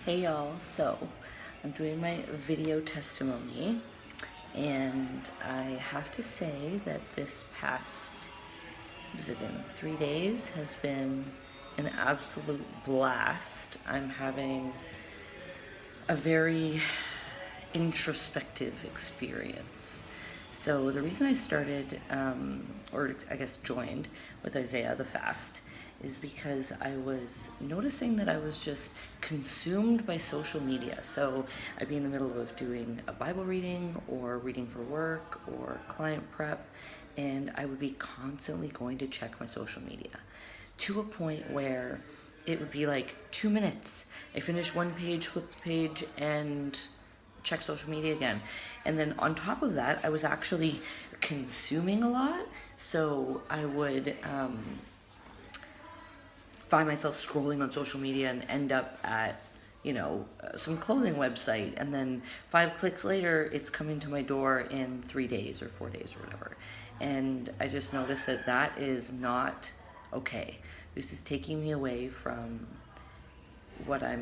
Hey y'all, so I'm doing my video testimony, and I have to say that this past, what has it been, 3 days has been an absolute blast. I'm having a very introspective experience. So the reason I started, or I guess joined with Isaiah the fast, is because I was noticing that I was just consumed by social media. So I'd be in the middle of doing a Bible reading or reading for work or client prep, and I would be constantly going to check my social media to a point where it would be like 2 minutes. I finish one page, flip the page, and check social media again. And then on top of that, I was actually consuming a lot. So I would find myself scrolling on social media and end up at some clothing website, and then 5 clicks later it's coming to my door in 3 days or 4 days or whatever. And I just noticed that that is not okay. This is taking me away from what I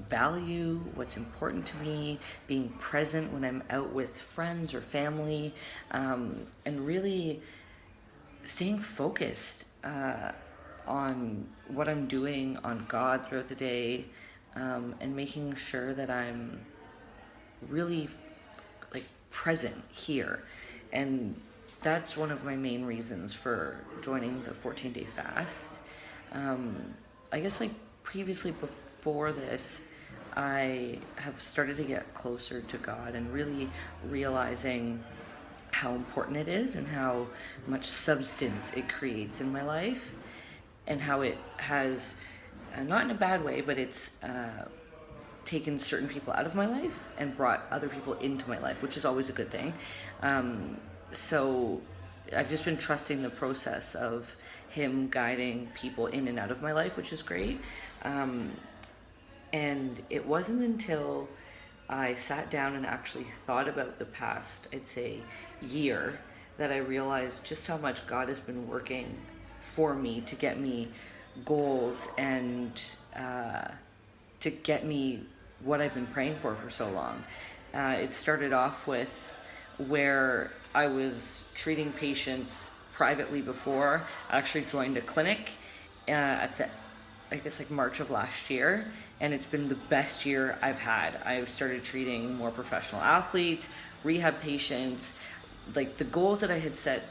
value, what's important to me, being present when I'm out with friends or family, and really staying focused on what I'm doing, on God throughout the day, and making sure that I'm really like present here. And that's one of my main reasons for joining the 14-day fast. I guess like previously before this, I have started to get closer to God and really realizing how important it is and how much substance it creates in my life, and how it has, not in a bad way, but it's taken certain people out of my life and brought other people into my life, which is always a good thing. So I've just been trusting the process of Him guiding people in and out of my life, which is great. And it wasn't until I sat down and actually thought about the past, I'd say, year, that I realized just how much God has been working for me to get me goals and to get me what I've been praying for so long. It started off with where I was treating patients privately before. I actually joined a clinic at the, I guess like March of last year, and it's been the best year I've had. I've started treating more professional athletes, rehab patients. Like the goals that I had set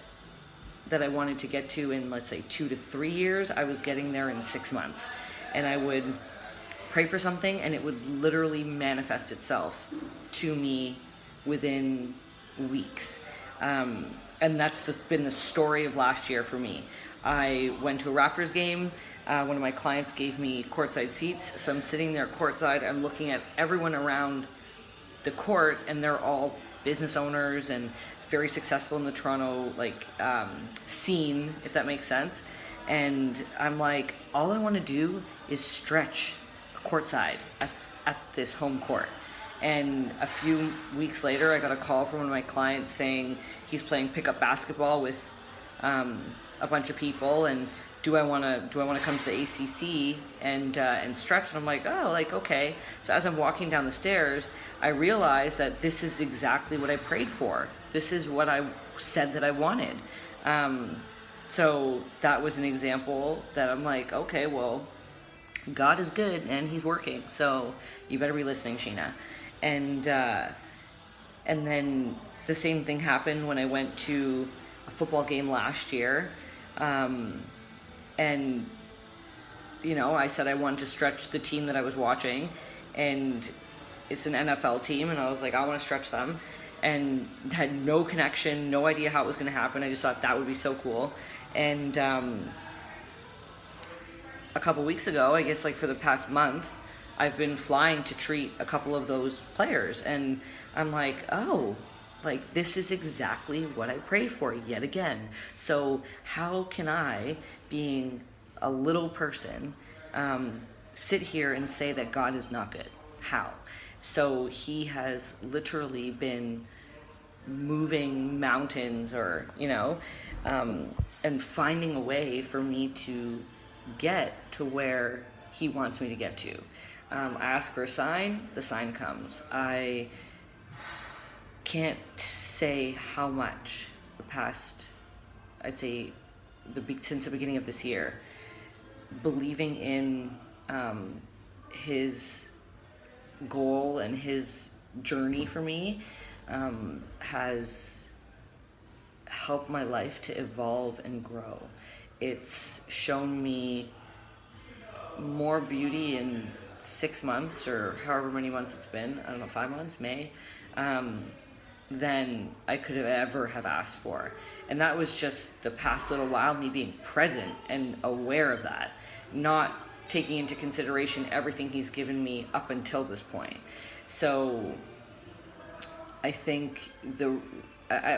that I wanted to get to in, let's say, 2 to 3 years, I was getting there in 6 months. And I would pray for something and it would literally manifest itself to me within weeks. And that's been the story of last year for me. I went to a Raptors game. One of my clients gave me courtside seats. So I'm sitting there courtside. I'm looking at everyone around the court, and they're all business owners and very successful in the Toronto scene, if that makes sense. And I'm like, all I want to do is stretch courtside at this home court. And a few weeks later, I got a call from one of my clients saying he's playing pickup basketball with a bunch of people, and do I want to come to the ACC and stretch? And I'm like, oh, like, okay. So as I'm walking down the stairs, I realized that this is exactly what I prayed for. This is what I said that I wanted. So that was an example that I'm like, okay, well, God is good and He's working. So you better be listening, Sheena. And then the same thing happened when I went to a football game last year. And I said I wanted to stretch the team that I was watching, and it's an NFL team, and I was like, I want to stretch them, and had no connection, no idea how it was going to happen. I just thought that would be so cool. And a couple weeks ago, I guess like for the past month, I've been flying to treat a couple of those players, and I'm like, oh, like this is exactly what I prayed for yet again. So how can I, being a little person, sit here and say that God is not good? How? So He has literally been moving mountains, or and finding a way for me to get to where He wants me to get to. I ask for a sign, the sign comes. I can't say how much the past, I'd say, since the beginning of this year, believing in his goal and his journey for me has helped my life to evolve and grow. It's shown me more beauty in 6 months, or however many months it's been, I don't know, 5 months, May, than I could have ever have asked for. And that was just the past little while, me being present and aware of that, not taking into consideration everything he's given me up until this point. So I think I'm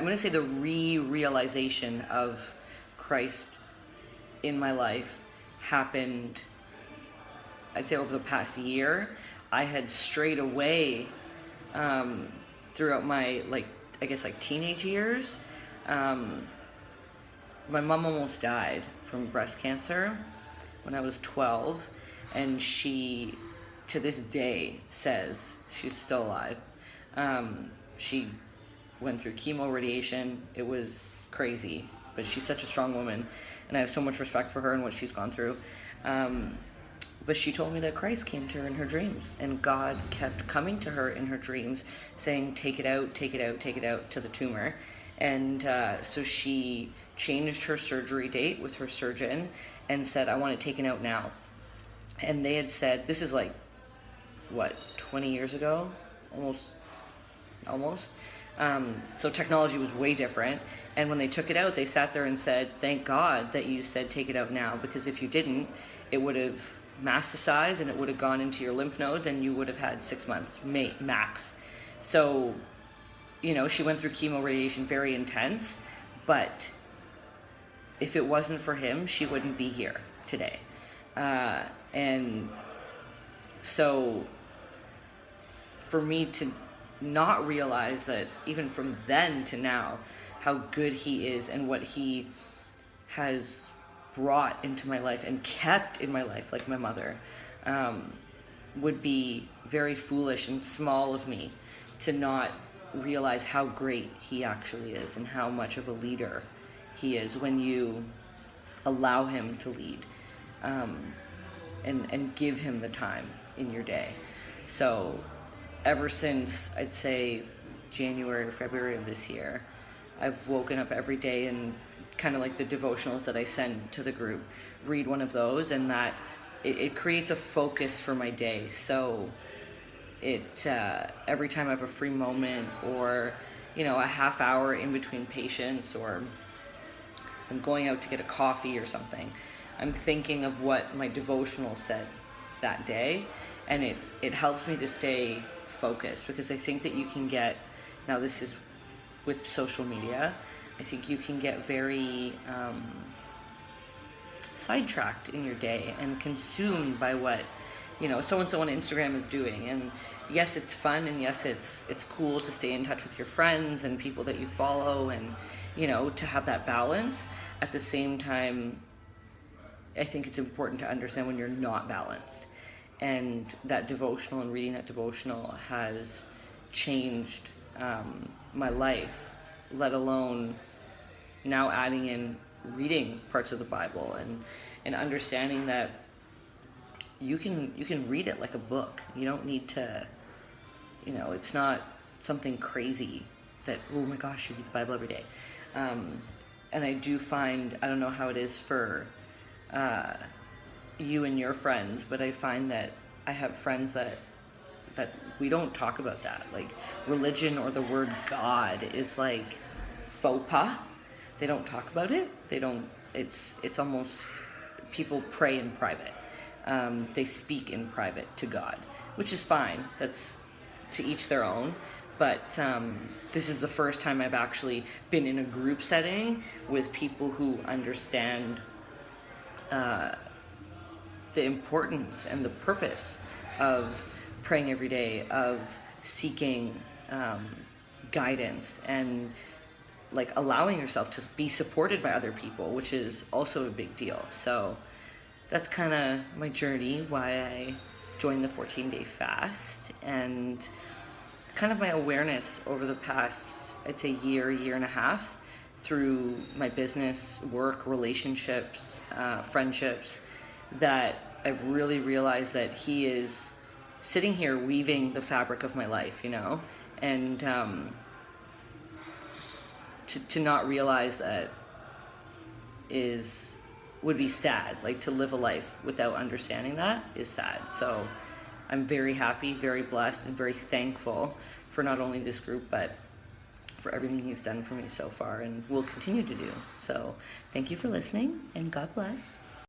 going to say the realization of Christ in my life happened, I'd say, over the past year. I had strayed away throughout my, teenage years. My mom almost died from breast cancer when I was 12, and she, to this day, says she's still alive. She went through chemo, radiation. It was crazy, but she's such a strong woman, and I have so much respect for her and what she's gone through. But she told me that Christ came to her in her dreams, and God kept coming to her in her dreams saying, take it out, take it out, take it out, to the tumor. And so she changed her surgery date with her surgeon and said, I want it taken out now. And they had said, this is 20 years ago? Almost. So technology was way different. And when they took it out, they sat there and said, thank God that you said take it out now, because if you didn't, it would have metastasized and it would have gone into your lymph nodes and you would have had 6 months max. So, she went through chemo, radiation, very intense, but if it wasn't for him, she wouldn't be here today. And so for me to not realize that even from then to now, how good he is and what he has brought into my life and kept in my life, like my mother, would be very foolish and small of me to not realize how great he actually is and how much of a leader he is when you allow him to lead, and give him the time in your day. So ever since, I'd say, January or February of this year, I've woken up every day and kind of like the devotionals that I send to the group, read one of those, and that it creates a focus for my day. So every time I have a free moment, or a half hour in between patients, or I'm going out to get a coffee or something, I'm thinking of what my devotional said that day, and it helps me to stay focused, because I think that you can get, now this is with social media, I think you can get very sidetracked in your day and consumed by what so-and-so on Instagram is doing. And yes, it's fun, and yes, it's cool to stay in touch with your friends and people that you follow, and to have that balance. At the same time, I think it's important to understand when you're not balanced, and that devotional and reading that devotional has changed my life, let alone now adding in reading parts of the Bible and understanding that you can read it like a book. You don't need to, it's not something crazy that, oh my gosh, you read the Bible every day. And I do find, I don't know how it is for you and your friends, but I find that I have friends that we don't talk about that. Like, religion or the word God is like faux pas. They don't talk about it. It's almost, people pray in private. They speak in private to God, which is fine. That's to each their own. But this is the first time I've actually been in a group setting with people who understand the importance and the purpose of praying every day, of seeking guidance, and like allowing yourself to be supported by other people, which is also a big deal. So that's kind of my journey, why I join the 14-day fast, and kind of my awareness over the past, I'd say, year and a half, through my business, work, relationships, friendships, that I've really realized that he is sitting here weaving the fabric of my life, and to not realize that would be sad. Like, to live a life without understanding that is sad. So I'm very happy, very blessed, and very thankful for not only this group, but for everything he's done for me so far and will continue to do. So thank you for listening, and God bless.